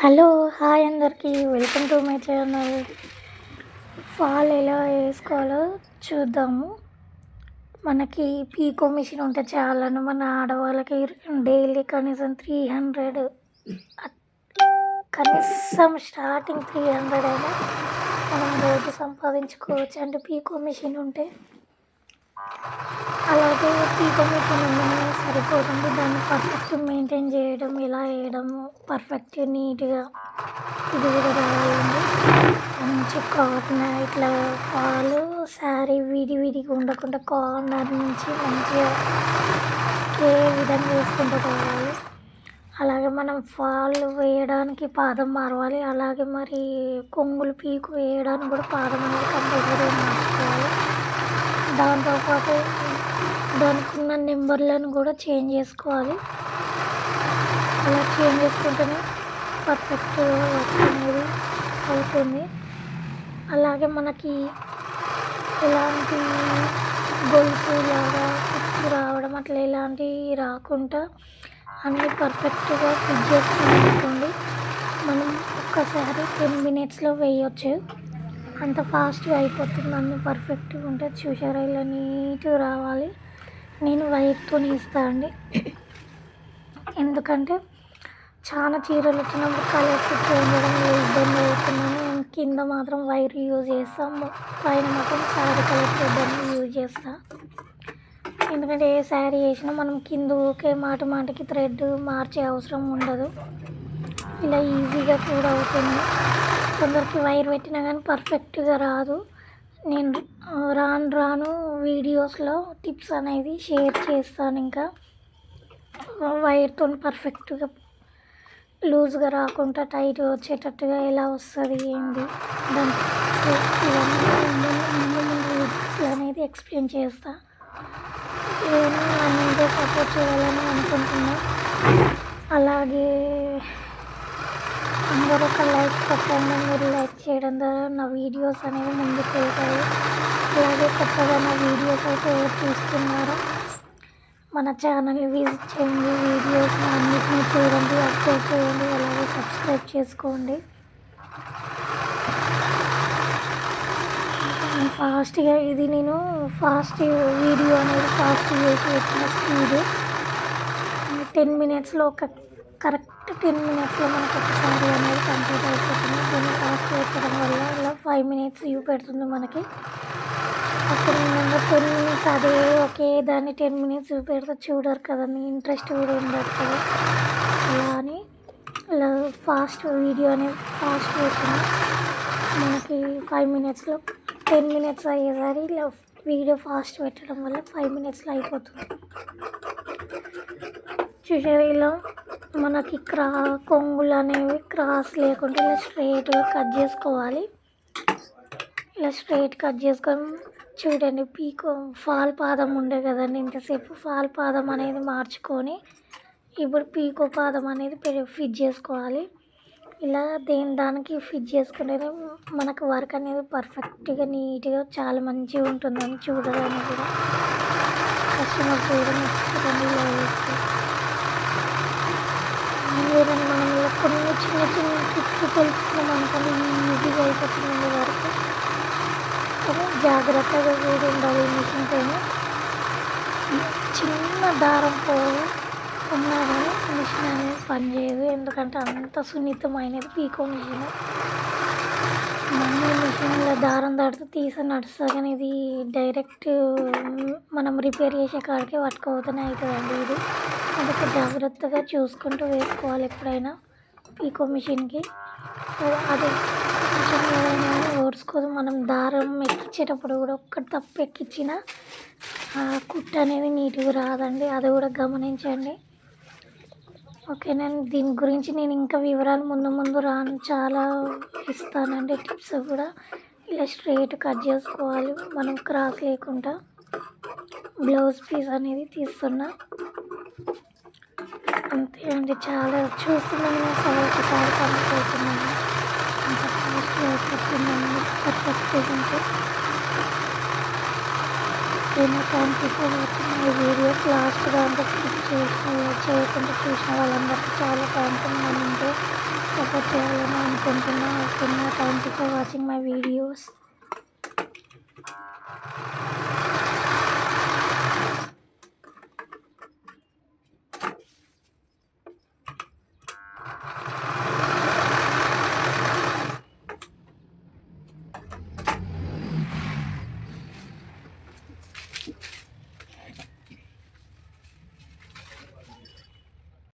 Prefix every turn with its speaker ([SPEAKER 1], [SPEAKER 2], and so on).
[SPEAKER 1] Hello! Hi అందరికీ. Welcome to my channel. Fall ఎలా వేసుకోవాలో చూద్దాము. మనకి పీకో మిషన్ ఉంటే చాలను మన ఆడవాళ్ళకి డైలీ కనీసం 300 కనీసం స్టార్టింగ్ 300 అయినా మనం రోజు సంపాదించుకోవచ్చు అంటే పీకో మిషన్ ఉంటే. అలాగే పీకో మిషన్ ఉండగానే సరిపోతుంది. దాన్ని పర్ఫెక్ట్ మెయింటైన్ చేయడం, ఎలా వేయడము పర్ఫెక్ట్ నీట్గా ఇది కూడా రావాలండి. మంచి కాటన్ ఇట్లా ఫాలు శారీ విడివిడిగా ఉండకుండా కార్నర్ నుంచి మంచిగా ఒకే విధంగా వేసుకుంటూ పోవాలి. అలాగే మనం ఫాల్ వేయడానికి పాదం మారవాలి. అలాగే మరి కొంగులు పీకు వేయడానికి కూడా పాదం అనేది కంపల్సరీగా మార్చుకోవాలి. దాంతోపాటు దానికి ఉన్న నెంబర్లను కూడా చేంజ్ చేసుకోవాలి. అలా చేంజ్ చేసుకుంటేనే పర్ఫెక్ట్ వర్క్ అనేది అవుతుంది. అలాగే మనకి ఎలాంటి గొలుసు లాగా కుచ్చు రావడం అట్లా ఎలాంటివి రాకుండా అన్నీ పర్ఫెక్ట్గా ఫిట్ చేసుకుని మనం ఒక్కసారి 10 మినిట్స్లో వేయచ్చు. అంత ఫాస్ట్గా అయిపోతుంది. అన్నీ పర్ఫెక్ట్గా ఉంటుంది. చూసారా ఇలా నీట్గా రావాలి. నేను వైర్తో ఇస్తాను అండి, ఎందుకంటే చాలా చీరలు వచ్చినప్పుడు కలర్స్ చేంజ్ చేయడం ఇబ్బంది అవుతుందని నేను కింద మాత్రం వైర్ యూజ్ చేస్తాము. పైన మాత్రం శారీ కలర్ చేద్దామని యూజ్ చేస్తాను. ఎందుకంటే ఏ శారీ వేసినా మనం కింద ఊకే మాటికి థ్రెడ్ మార్చే అవసరం ఉండదు. ఇలా ఈజీగా కూడా అవుతుంది. కొందరికి వైర్ పెట్టినా కానీ పర్ఫెక్ట్గా రాదు. నేను రాను వీడియోస్లో టిప్స్ అనేది షేర్ చేస్తాను. ఇంకా వైర్తో పర్ఫెక్ట్గా లూజ్గా రాకుండా టైట్ వచ్చేటట్టుగా ఎలా వస్తుంది ఏంది దానికి ఇవన్నీ ముందు వీడియోస్లో అనేది ఎక్స్ప్లెయిన్ చేస్తాను. నేను నన్ను సపోర్ట్ చేయాలని అనుకుంటున్నాను. అలాగే అందరూ ఒక లైక్ కొట్టండి. మీరు లైక్ చేయడం ద్వారా నా వీడియోస్ అనేవి ముందుకు వెళ్తాయి. అలాగే కొత్తగా నా వీడియోస్ అయితే చూస్తున్నారో మన ఛానల్ని విజిట్ చేయండి. వీడియోస్ అన్నిటినీ చూడండి, అప్డేట్ చేయండి. అలాగే సబ్స్క్రైబ్ చేసుకోండి. ఫాస్ట్గా ఇది నేను ఫాస్ట్ వీడియో అనేది ఫాస్ట్ చేసి వచ్చిన స్పీడ్ 10 మినిట్స్లో కరెక్ట్ 10 మినిట్స్లో మనకు ఒకసారి అనేది కంప్లీట్ అయిపోతుంది. దీన్ని ఫాస్ట్ పెట్టడం వల్ల ఇలా 5 మినిట్స్ చూపెడుతుంది మనకి. అప్పుడు నేను 10 మినిట్స్ అదే ఒకే దాన్ని 10 మినిట్స్ చూపెడితే చూడరు కదండి, ఇంట్రెస్ట్ కూడా ఉండదు కదా. అలా అని ఇలా ఫాస్ట్ వీడియో అనేది ఫాస్ట్ పెట్టింది మనకి 5 మినిట్స్లో. 10 మినిట్స్ అయ్యేసరి ఇలా వీడియో ఫాస్ట్ పెట్టడం వల్ల 5 మినిట్స్లో అయిపోతుంది. చూసారు ఇలా మనకి కొంగులు అనేవి క్రాస్ లేకుండా ఇలా స్ట్రైట్గా కట్ చేసుకోవాలి. ఇలా స్ట్రైట్ కట్ చేసుకొని చూడండి పీకో ఫాల్ పాదం ఉండే కదండి ఇంతసేపు, ఫాల్ పాదం అనేది మార్చుకొని ఇప్పుడు పీకో పాదం అనేది ఫిట్ చేసుకోవాలి. ఇలా దానికి ఫిట్ చేసుకుంటేనే మనకు వర్క్ అనేది పర్ఫెక్ట్గా నీట్గా చాలా మంచిగా ఉంటుందని చూడడానికి కూడా కస్టమర్ కూడా నచ్చుతుందండి. ఇలా వేస్తే మనం ఇలా కొన్ని చిన్న టిప్స్ తెలుసుకున్నాం అనుకోండి ఈజీగా అయిపోతుందండి వర్క్. కానీ జాగ్రత్తగా కూడా ఉండాలి. మిషన్ పైన చిన్న దారం ఉన్నా కానీ మిషన్ అనేది పనిచేయదు. ఎందుకంటే అంత సున్నితమైనది పీకో మిషన్. మమ్మీ మిషన్లో దారం దాడితే తీసి నడుస్తుంది కానీ ఇది డైరెక్ట్ మనం రిపేర్ చేసే కాడికే పట్టుకోవతూనే అవుతుందండి. ఇది అందుకే జాగ్రత్తగా చూసుకుంటూ వేసుకోవాలి ఎప్పుడైనా పీకో మిషన్కి. అది మిషన్ ఏదైనా ఓడ్చుకోదు. మనం దారం ఎక్కించేటప్పుడు కూడా ఒక్కటి తప్పు ఎక్కించిన కుట్టు అనేది నీట్గా రాదండి. అది కూడా గమనించండి. ఓకేనండి. దీని గురించి నేను ఇంకా వివరాలు ముందు చాలా ఇస్తానండి, టిప్స్ కూడా. ఇలా స్ట్రైట్ కట్ చేసుకోవాలి మనం క్రాస్ లేకుండా. బ్లౌజ్ పీస్ అనేది తీస్తున్నా అంతే అండి. చాలా చూస్తున్నాను ఒకసారి కంప్లీట్ అవుతున్నాను. అంత ఫాస్ట్గా అయిపోతున్నాను పర్ఫెక్ట్గా ఉంటే. Thank you for watching my videos. Last దాంట్లో స్కిప్ చేయకుండా చూసిన వాళ్ళందరికీ చాలా థ్యాంక్స్. ఉంటే సపోర్ట్ చేయాలని అనుకుంటున్నా. ఓకేనా, thank you for watching my videos.